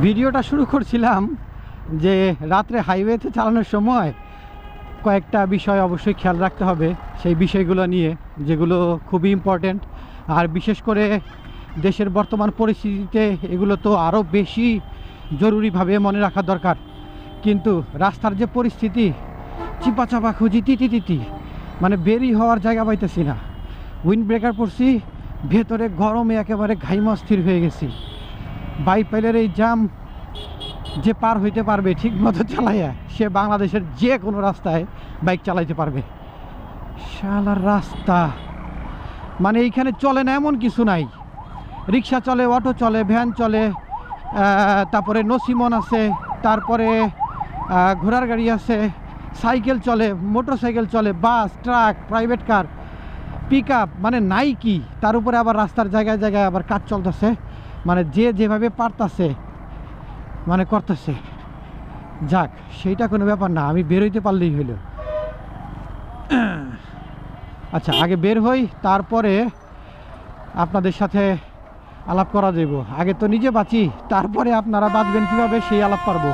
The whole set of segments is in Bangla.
ভিডিওটা শুরু করছিলাম যে রাত্রে হাইওয়েতে চালানোর সময় কয়েকটা বিষয় অবশ্যই খেয়াল রাখতে হবে, সেই বিষয়গুলো নিয়ে যেগুলো খুবই ইম্পর্ট্যান্ট। আর বিশেষ করে দেশের বর্তমান পরিস্থিতিতে এগুলো তো আরও বেশি জরুরিভাবে মনে রাখা দরকার। কিন্তু রাস্তার যে পরিস্থিতি, চিপা চাপা খুঁজি, তিতি মানে বেরি হওয়ার জায়গা পাইতেছি না। উইন্ড ব্রেকার পড়ছি, ভেতরে গরমে একেবারে ঘাইমা স্থির হয়ে গেছি। বাইপাইলের এই জাম যে পার হইতে পারবে ঠিক মতো চালাইয়া, সে বাংলাদেশের যে কোনো রাস্তায় বাইক চালাইতে পারবে। শালার রাস্তা মানে এইখানে চলে না এমন কিছু নাই। রিক্সা চলে, অটো চলে, ভ্যান চলে, তারপরে নসিমন আছে, তারপরে ঘোড়ার গাড়ি আছে, সাইকেল চলে, মোটর সাইকেল চলে, bus, truck, private car, pickup, মানে নাই কি। তার উপরে আবার রাস্তার জায়গায় জায়গায় আবার কাজ চলতেছে, মানে যে যেভাবে পারতাছে মানে করতেছে। যাক, সেইটা কোনো ব্যাপার না, আমি বেরোইতে পারলেই হইল। আচ্ছা, আগে বের হই, তারপরে আপনাদের সাথে আলাপ করা যাব। আগে তো নিজে বাঁচি, তারপরে আপনারা বাঁচবেন কিভাবে সেই আলাপ পারবো।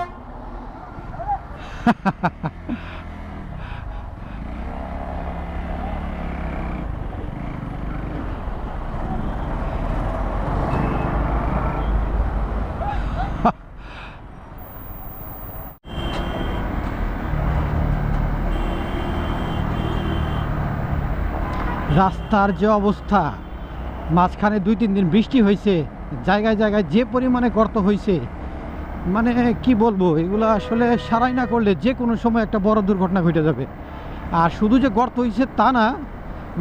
রাস্তার যে অবস্থা, মাঝখানে 2-3 দিন বৃষ্টি হয়েছে, জায়গায় জায়গায় যে পরিমাণে গর্ত হয়েছে, মানে কি বলবো, এগুলো আসলে সারাই না করলে যে কোনো সময় একটা বড় দুর্ঘটনা ঘটে যাবে। আর শুধু যে গর্ত হয়েছে তা না,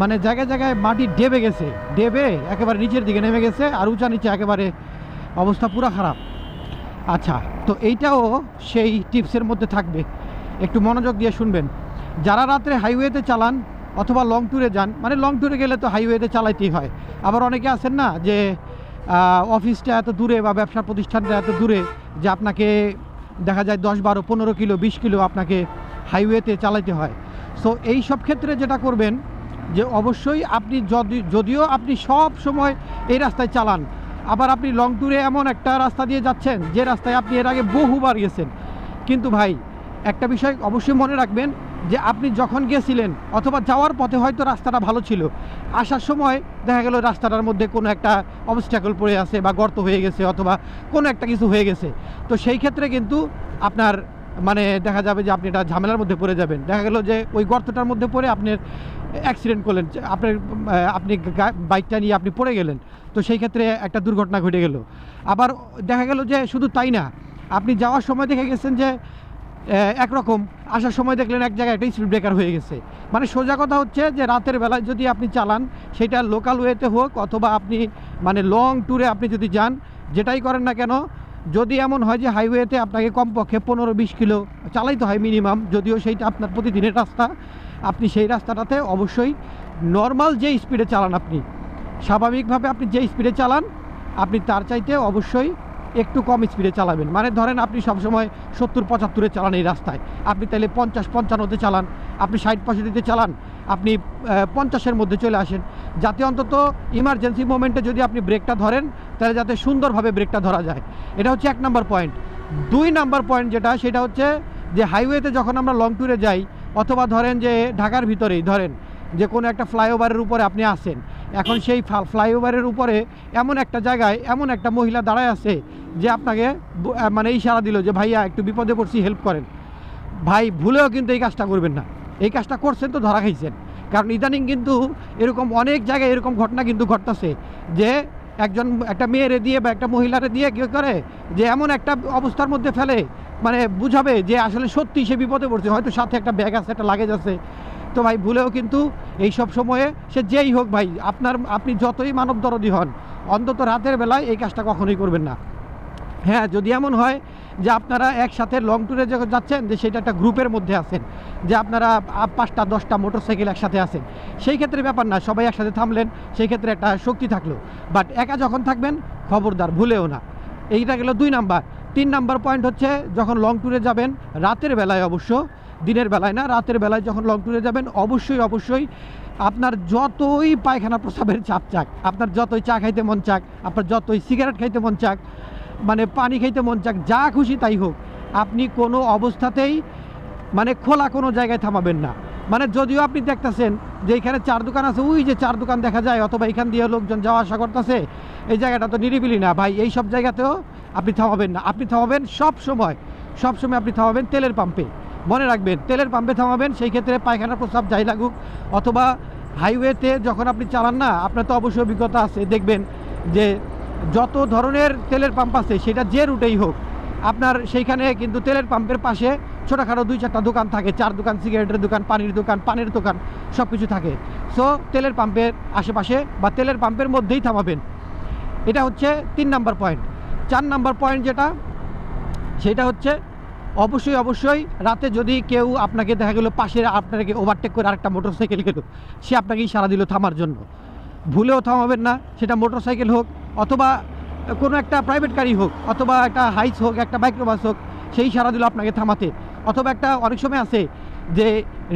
মানে জায়গায় জায়গায় মাটি ডেবে গেছে, ডেবে একেবারে নিচের দিকে নেমে গেছে, আর উঁচা নিচে একেবারে অবস্থা পুরো খারাপ। আচ্ছা, তো এইটাও সেই টিপসের মধ্যে থাকবে, একটু মনোযোগ দিয়ে শুনবেন। যারা রাত্রে হাইওয়েতে চালান অথবা লং ট্যুরে যান, মানে লং ট্যুরে গেলে তো হাইওয়েতে চালাইতেই হয়। আবার অনেকে আছেন না যে অফিসটা এত দূরে বা ব্যবসা প্রতিষ্ঠানটা এত দূরে যে আপনাকে দেখা যায় 10, 12, 15 কিলো, 20 কিলো আপনাকে হাইওয়েতে চালাইতে হয়। সো এই সব ক্ষেত্রে যেটা করবেন যে অবশ্যই আপনি যদিও আপনি সব সময় এই রাস্তায় চালান, আবার আপনি লং ট্যুরে এমন একটা রাস্তা দিয়ে যাচ্ছেন যে রাস্তায় আপনি এর আগে বহুবার গেছেন, কিন্তু ভাই একটা বিষয় অবশ্যই মনে রাখবেন যে আপনি যখন গেছিলেন অথবা যাওয়ার পথে হয়তো রাস্তাটা ভালো ছিল, আসার সময় দেখা গেল রাস্তাটার মধ্যে কোনো একটা অবস্ট্যাকল পড়ে আছে বা গর্ত হয়ে গেছে অথবা কোনো একটা কিছু হয়ে গেছে। তো সেই ক্ষেত্রে কিন্তু আপনার মানে দেখা যাবে যে আপনি একটা ঝামেলার মধ্যে পড়ে যাবেন। দেখা গেল যে ওই গর্তটার মধ্যে পড়ে আপনার অ্যাক্সিডেন্ট করলেন, আপনি বাইকটা নিয়ে আপনি পড়ে গেলেন, তো সেই ক্ষেত্রে একটা দুর্ঘটনা ঘটে গেল। আবার দেখা গেল যে শুধু তাই না, আপনি যাওয়ার সময় দেখে গেছেন যে একরকম, আসার সময় দেখলেন এক জায়গায় একটা স্পিড ব্রেকার হয়ে গেছে। মানে সোজা কথা হচ্ছে যে রাতের বেলায় যদি আপনি চালান, সেটা লোকাল ওয়েতে হোক অথবা আপনি মানে লং ট্যুরে আপনি যদি যান, যেটাই করেন না কেন, যদি এমন হয় যে হাইওয়েতে আপনাকে কমপক্ষে 15-20 কিলো চালাইতে হয় মিনিমাম, যদিও সেইটা আপনার প্রতিদিনের রাস্তা, আপনি সেই রাস্তাটাতে অবশ্যই নর্মাল যে স্পিডে চালান, আপনি স্বাভাবিকভাবে আপনি যে স্পিডে চালান, আপনি তার চাইতে অবশ্যই একটু কম স্পিডে চালাবেন। মানে ধরেন আপনি সবসময় 70-75-এ চালান এই রাস্তায়, আপনি তাহলে 50-55-তে চালান, আপনি 60-65-তে চালান, আপনি 50-এর মধ্যে চলে আসেন, যাতে অন্তত ইমার্জেন্সি মোমেন্টে যদি আপনি ব্রেকটা ধরেন, তাহলে যাতে সুন্দরভাবে ব্রেকটা ধরা যায়। এটা হচ্ছে 1 নাম্বার পয়েন্ট। 2 নাম্বার পয়েন্ট যেটা, সেটা হচ্ছে যে হাইওয়েতে যখন আমরা লং ট্যুরে যাই, অথবা ধরেন যে ঢাকার ভিতরেই ধরেন যে কোনো একটা ফ্লাইওভারের উপরে আপনি আসেন, এখন সেই ফ্লাইওভারের উপরে এমন একটা জায়গায় এমন একটা মহিলা দাঁড়ায় আছে যে আপনাকে মানে ইশারা দিল যে ভাইয়া একটু বিপদে পড়ছি, হেল্প করেন। ভাই ভুলেও কিন্তু এই কাজটা করবেন না। এই কাজটা করছেন তো ধরা খাইছেন, কারণ ইদানিং কিন্তু এরকম অনেক জায়গায় এরকম ঘটনা কিন্তু ঘটতেছে যে একটা মেয়েরে দিয়ে বা একটা মহিলারে দিয়ে কী করে যে এমন একটা অবস্থার মধ্যে ফেলে, মানে বুঝাবে যে আসলে সত্যি সে বিপদে পড়ছে, হয়তো সাথে একটা ব্যাগ আছে, একটা লাগেজ আছে। তো ভাই ভুলেও কিন্তু এই সব সময়ে সে যেই হোক ভাই, আপনি যতই মানব দরদী হন, অন্তত রাতের বেলায় এই কাজটা কখনোই করবেন না। হ্যাঁ, যদি এমন হয় যে আপনারা একসাথে লং ট্যুরে যখন যাচ্ছেন, যে সেটা একটা গ্রুপের মধ্যে আছেন, যে আপনারা 5-10টা মোটরসাইকেল একসাথে আছেন, সেই ক্ষেত্রে ব্যাপার না, সবাই একসাথে থামলেন, সেই ক্ষেত্রে একটা শক্তি থাকলো। বাট একা যখন থাকবেন, খবরদার ভুলেও না। এইটা গেল 2 নাম্বার। 3 নাম্বার পয়েন্ট হচ্ছে, যখন লং ট্যুরে যাবেন রাতের বেলায়, অবশ্য দিনের বেলায় না, রাতের বেলায় যখন লং ট্যুরে যাবেন, অবশ্যই আপনার যতই পায়খানা প্রস্রাবের চাপ চাক, আপনার যতই চা খাইতে মন চাক, আপনার যতই সিগারেট খাইতে মন চাক, মানে পানি খাইতে মন চাক, যা খুশি তাই হোক, আপনি কোনো অবস্থাতেই মানে খোলা কোনো জায়গায় থামাবেন না। মানে যদিও আপনি দেখতেছেন যে এখানে 4 দোকান আছে, ওই যে 4 দোকান দেখা যায়, অথবা এখান দিয়ে লোকজন যাওয়া আসা করতেছে, এই জায়গাটা তো নিরিবিলি না ভাই, এই সব জায়গাতেও আপনি থামাবেন না। আপনি থামাবেন সব সময় আপনি থামাবেন তেলের পাম্পে। মনে রাখবেন, তেলের পাম্পে থামাবেন। সেই ক্ষেত্রে পায়খানা প্রস্রাব যাই লাগুক, অথবা হাইওয়েতে যখন আপনি চালান না, আপনার তো অবশ্যই অভিজ্ঞতা আছে, দেখবেন যে যত ধরনের তেলের পাম্প আছে, সেটা যে রুটেই হোক, আপনার সেইখানে কিন্তু তেলের পাম্পের পাশে ছোটোখাটো 2-4টা দোকান থাকে, 4 দোকান, সিগারেটের দোকান, পানির দোকান, পানের দোকান, সব কিছু থাকে। সো তেলের পাম্পের আশেপাশে বা তেলের পাম্পের মধ্যেই থামাবেন। এটা হচ্ছে 3 নাম্বার পয়েন্ট। 4 নাম্বার পয়েন্ট যেটা, সেটা হচ্ছে অবশ্যই রাতে যদি কেউ আপনাকে দেখা গেলো পাশে আপনাকে ওভারটেক করে আরেকটা মোটরসাইকেল গেল, সে আপনাকে ইশারা দিল থামার জন্য, ভুলেও থামাবেন না। সেটা মোটরসাইকেল হোক, অথবা কোনো একটা প্রাইভেট গাড়ি হোক, অথবা একটা হাইস হোক, একটা মাইক্রোবাস হোক, সেই ইশারা দিল আপনাকে থামাতে। অথবা একটা অনেক সময় আছে যে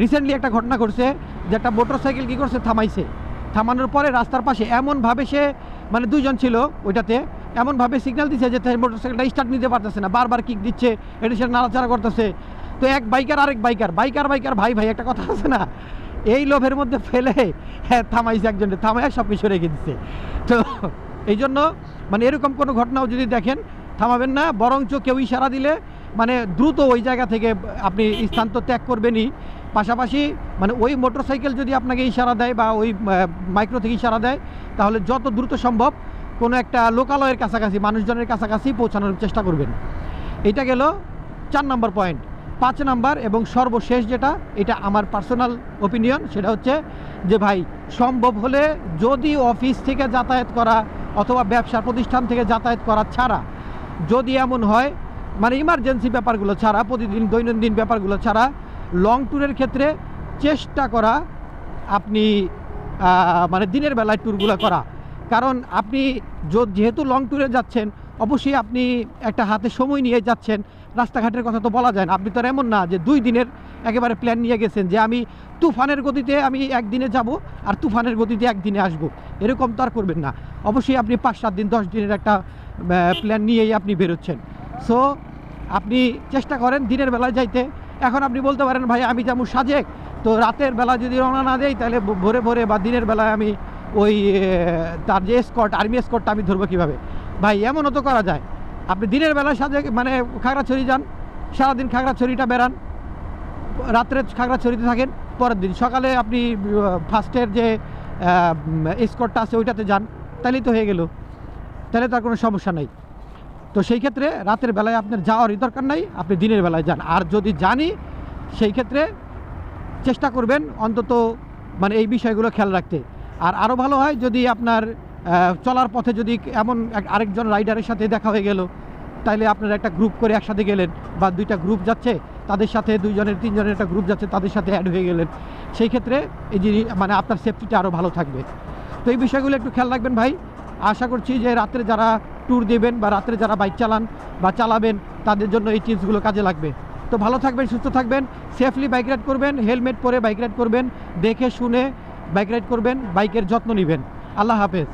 রিসেন্টলি একটা ঘটনা ঘটছে, যে একটা মোটরসাইকেল কী করছে, থামানোর পরে রাস্তার পাশে এমনভাবে সে, মানে 2 জন ছিল ওইটাতে, এমনভাবে সিগন্যাল দিচ্ছে যে মোটরসাইকেলটা স্টার্ট নিতে পারতেছে না, বারবার কিক দিচ্ছে, এটা সে নাড়াচাড়া করতেছে। তো এক বাইকার আরেক বাইকার ভাই একটা কথা আছে না, এই লোভের মধ্যে ফেলে থামাইছে, একজনকে থামায় সব কিছু রেখে দিচ্ছে। তো এই জন্য মানে এরকম কোনো ঘটনাও যদি দেখেন, থামাবেন না, বরঞ্চ কেউ ইশারা দিলে মানে দ্রুত ওই জায়গা থেকে আপনি স্থান তো ত্যাগ করবেনই, পাশাপাশি মানে ওই মোটরসাইকেল যদি আপনাকে ইশারা দেয় বা ওই মাইক্রো থেকে ইশারা দেয়, তাহলে যত দ্রুত সম্ভব কোনো একটা লোকালয়ের কাছাকাছি, মানুষজনের কাছাকাছি পৌঁছানোর চেষ্টা করবেন। এটা গেল 4 নম্বর পয়েন্ট। 5 নাম্বার এবং সর্বশেষ যেটা, এটা আমার পার্সোনাল ওপিনিয়ন, সেটা হচ্ছে যে ভাই, সম্ভব হলে যদি অফিস থেকে যাতায়াত করা অথবা ব্যবসা প্রতিষ্ঠান থেকে যাতায়াত করা ছাড়া, যদি এমন হয় মানে ইমার্জেন্সি ব্যাপারগুলো ছাড়া, প্রতিদিন দৈনন্দিন ব্যাপারগুলো ছাড়া, লং ট্যুরের ক্ষেত্রে চেষ্টা করা আপনি মানে দিনের বেলায় ট্যুরগুলো করা। কারণ আপনি যেহেতু লং ট্যুরে যাচ্ছেন, অবশ্যই আপনি একটা হাতে সময় নিয়ে যাচ্ছেন। রাস্তাঘাটের কথা তো বলা যায় না, আপনি তো আর এমন না যে 2 দিনের একেবারে প্ল্যান নিয়ে গেছেন যে আমি তুফানের গতিতে আমি 1 দিনে যাব আর তুফানের গতিতে 1 দিনে আসবো, এরকম তো আর করবেন না। অবশ্যই আপনি 5-7 দিন 10 দিনের একটা প্ল্যান নিয়েই আপনি বেরোচ্ছেন। সো আপনি চেষ্টা করেন দিনের বেলায় যাইতে। এখন আপনি বলতে পারেন ভাই আমি যাবো সাজেক, তো রাতের বেলা যদি রওনা না দেয়, তাহলে ভোরে বা দিনের বেলায় আমি ওই তার যে এসকর্ট, আর্মি এসকর্টটা আমি ধরবো কীভাবে? ভাই এমনও তো করা যায়, আপনি দিনের বেলায় সাজেক মানে খাগড়াছড়ি যান, সারাদিন খাগড়াছড়িটা বেড়ান, রাত্রে খাগড়াছড়িতে থাকেন, পরের দিন সকালে আপনি ফার্স্টের যে এসকর্টটা আছে ওইটাতে যান, তাহলেই তো হয়ে গেল, তাহলে তো আর কোনো সমস্যা নাই। তো সেই ক্ষেত্রে রাতের বেলায় আপনার যাওয়ারই দরকার নাই, আপনি দিনের বেলায় যান। আর যদি জানি, সেই ক্ষেত্রে চেষ্টা করবেন অন্তত মানে এই বিষয়গুলো খেয়াল রাখতে। আর আরও ভালো হয় যদি আপনার চলার পথে যদি এমন আরেকজন রাইডারের সাথে দেখা হয়ে গেল, তাইলে আপনারা একটা গ্রুপ করে একসাথে গেলেন, বা 2টা গ্রুপ যাচ্ছে তাদের সাথে 2 জনের 3 জনের একটা গ্রুপ যাচ্ছে তাদের সাথে অ্যাড হয়ে গেলেন, সেই ক্ষেত্রে এই যে মানে আপনার সেফটিটা আরও ভালো থাকবে। তো এই বিষয়গুলো একটু খেয়াল রাখবেন ভাই। আশা করছি যে রাত্রে যারা ট্যুর দেবেন বা রাত্রে যারা বাইক চালান বা চালাবেন, তাদের জন্য এই টিপসগুলো কাজে লাগবে। তো ভালো থাকবেন, সুস্থ থাকবেন, সেফলি বাইক রাইড করবেন, হেলমেট পরে বাইক রাইড করবেন, দেখে শুনে বাইক রাইড করবেন, বাইকের যত্ন নেবেন। আল্লাহ হাফেজ।